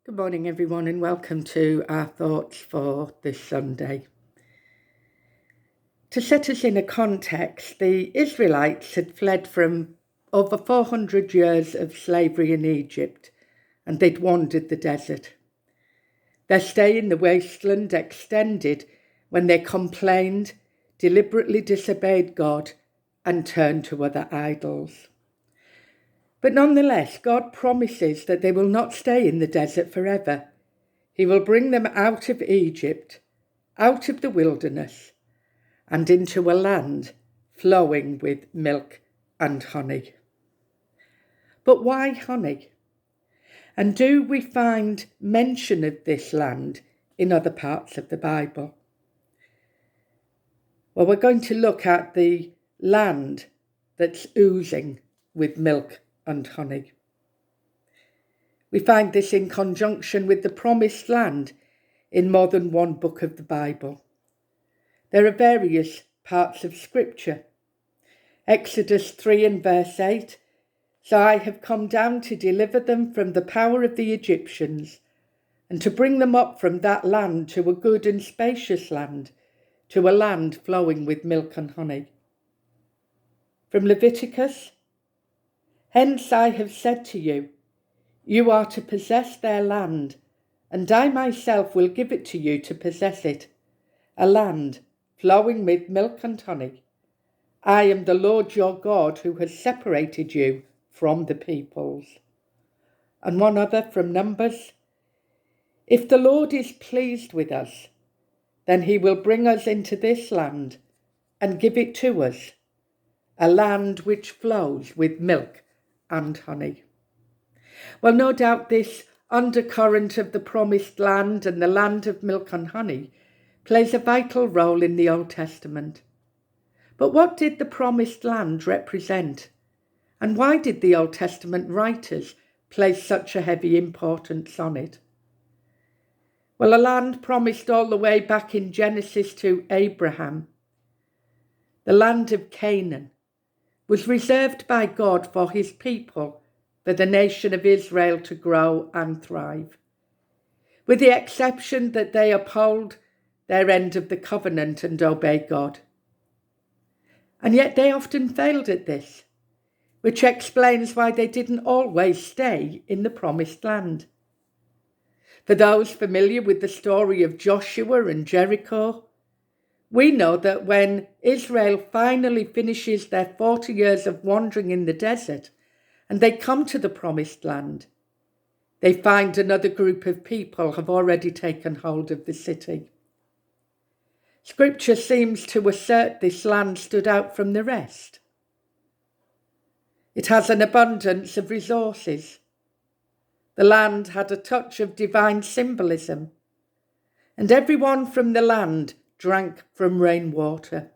Good morning, everyone, and welcome to our thoughts for this Sunday. To set us in a context, the Israelites had fled from over 400 years of slavery in Egypt, and they'd wandered the desert. Their stay in the wasteland extended when they complained, deliberately disobeyed God, and turned to other idols. But nonetheless, God promises that they will not stay in the desert forever. He will bring them out of Egypt, out of the wilderness, and into a land flowing with milk and honey. But why honey? And do we find mention of this land in other parts of the Bible? Well, we're going to look at the land that's oozing with milk and honey. We find this in conjunction with the promised land in more than one book of the Bible. There are various parts of Scripture. Exodus 3 and verse 8, "So I have come down to deliver them from the power of the Egyptians, and to bring them up from that land to a good and spacious land, to a land flowing with milk and honey." From Leviticus, "Hence I have said to you, you are to possess their land, and I myself will give it to you to possess it, a land flowing with milk and honey. I am the Lord your God who has separated you from the peoples." And one other from Numbers, "If the Lord is pleased with us, then he will bring us into this land and give it to us, a land which flows with milk and honey." Well, no doubt this undercurrent of the promised land and the land of milk and honey plays a vital role in the Old Testament. But what did the promised land represent? And why did the Old Testament writers place such a heavy importance on it? Well, a land promised all the way back in Genesis to Abraham, the land of Canaan, was reserved by God for his people, for the nation of Israel to grow and thrive, with the exception that they uphold their end of the covenant and obey God. And yet they often failed at this, which explains why they didn't always stay in the promised land. For those familiar with the story of Joshua and Jericho, we know that when Israel finally finishes their 40 years of wandering in the desert and they come to the promised land, they find another group of people have already taken hold of the city. Scripture seems to assert this land stood out from the rest. It has an abundance of resources. The land had a touch of divine symbolism, and everyone from the land drank from rainwater.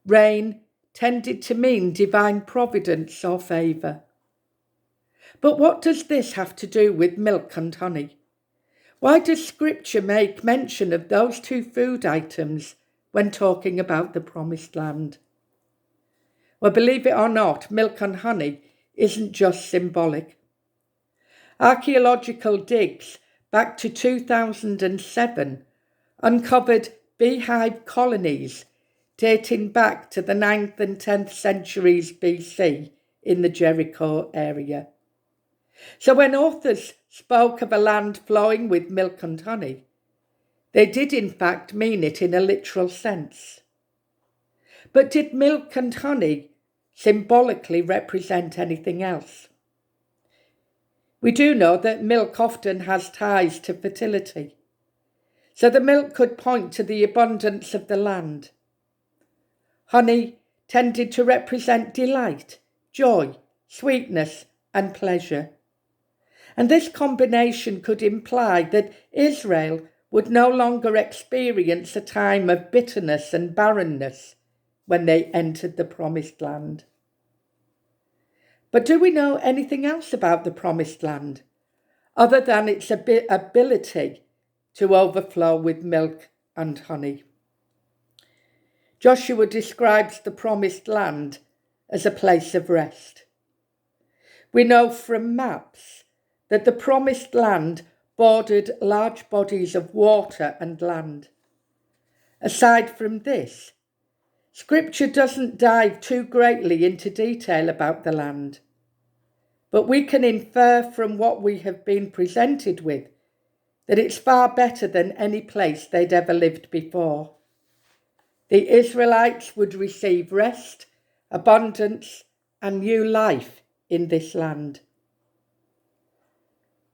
Rain tended to mean divine providence or favour. But what does this have to do with milk and honey? Why does Scripture make mention of those two food items when talking about the promised land? Well, believe it or not, milk and honey isn't just symbolic. Archaeological digs back to 2007 uncovered beehive colonies dating back to the 9th and 10th centuries BC in the Jericho area. So when authors spoke of a land flowing with milk and honey, they did in fact mean it in a literal sense. But did milk and honey symbolically represent anything else. We do know that milk often has ties to fertility, so the milk could point to the abundance of the land. Honey tended to represent delight, joy, sweetness, and pleasure. And this combination could imply that Israel would no longer experience a time of bitterness and barrenness when they entered the Promised Land. But do we know anything else about the Promised Land, other than its ability to overflow with milk and honey? Joshua describes the Promised Land as a place of rest. We know from maps that the Promised Land bordered large bodies of water and land. Aside from this, Scripture doesn't dive too greatly into detail about the land, but we can infer from what we have been presented with that it's far better than any place they'd ever lived before. The Israelites would receive rest, abundance, and new life in this land.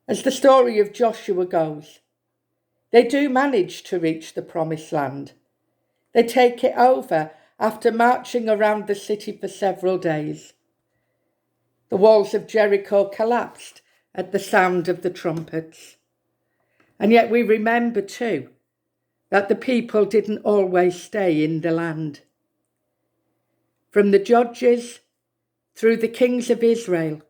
As the story of Joshua goes, they do manage to reach the Promised Land. They take it over after marching around the city for several days. The walls of Jericho collapsed at the sound of the trumpets. And yet we remember too that the people didn't always stay in the land. From the judges through the kings of Israel,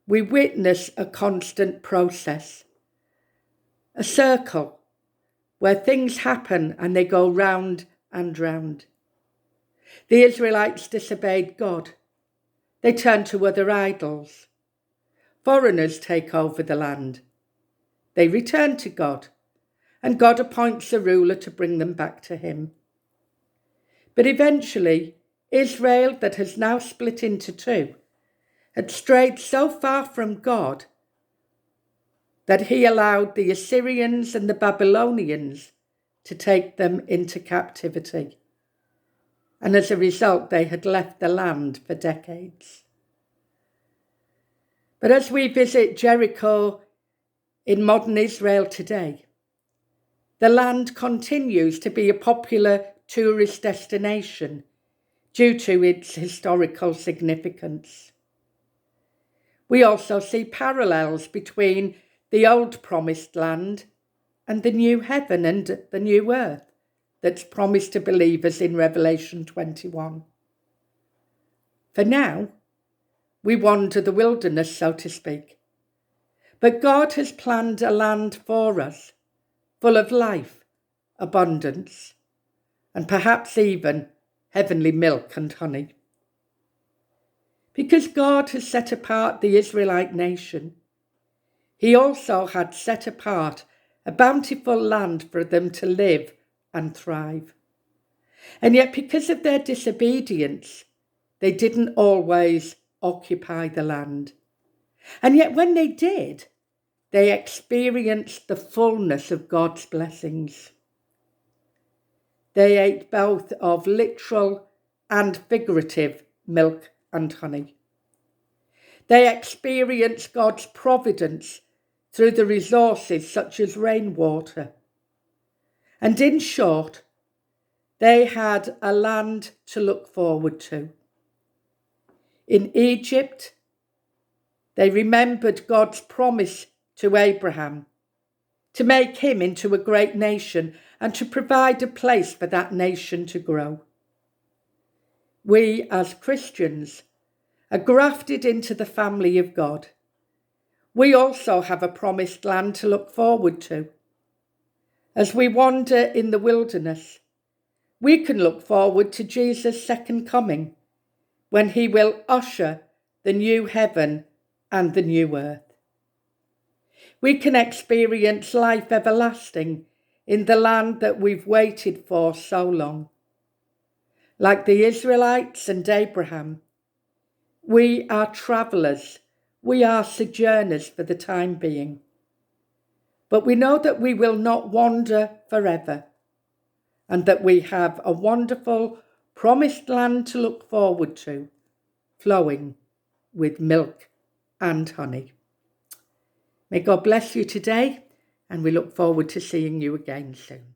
we witness a constant process, a circle where things happen and they go round and round. The Israelites disobeyed God. They turned to other idols. Foreigners take over the land. They return to God, and God appoints a ruler to bring them back to him. But eventually, Israel, that has now split into two, had strayed so far from God that he allowed the Assyrians and the Babylonians to take them into captivity. And as a result, they had left the land for decades. But as we visit Jericho in modern Israel today, the land continues to be a popular tourist destination due to its historical significance. We also see parallels between the old Promised Land and the new heaven and the new earth that's promised to believers in Revelation 21. For now, we wander the wilderness, so to speak. But God has planned a land for us, full of life, abundance, and perhaps even heavenly milk and honey. Because God has set apart the Israelite nation, he also had set apart a bountiful land for them to live and thrive. And yet, because of their disobedience, they didn't always occupy the land. And yet when they did, they experienced the fullness of God's blessings. They ate both of literal and figurative milk and honey. They experienced God's providence through the resources such as rainwater. And in short, they had a land to look forward to. In Egypt, they remembered God's promise to Abraham to make him into a great nation and to provide a place for that nation to grow. We, as Christians, are grafted into the family of God. We also have a promised land to look forward to. As we wander in the wilderness, we can look forward to Jesus' second coming, when he will usher the new heaven and the new earth. We can experience life everlasting in the land that we've waited for so long. Like the Israelites and Abraham, we are travellers, we are sojourners for the time being. But we know that we will not wander forever, and that we have a wonderful promised land to look forward to flowing with milk and honey. May God bless you today, and we look forward to seeing you again soon.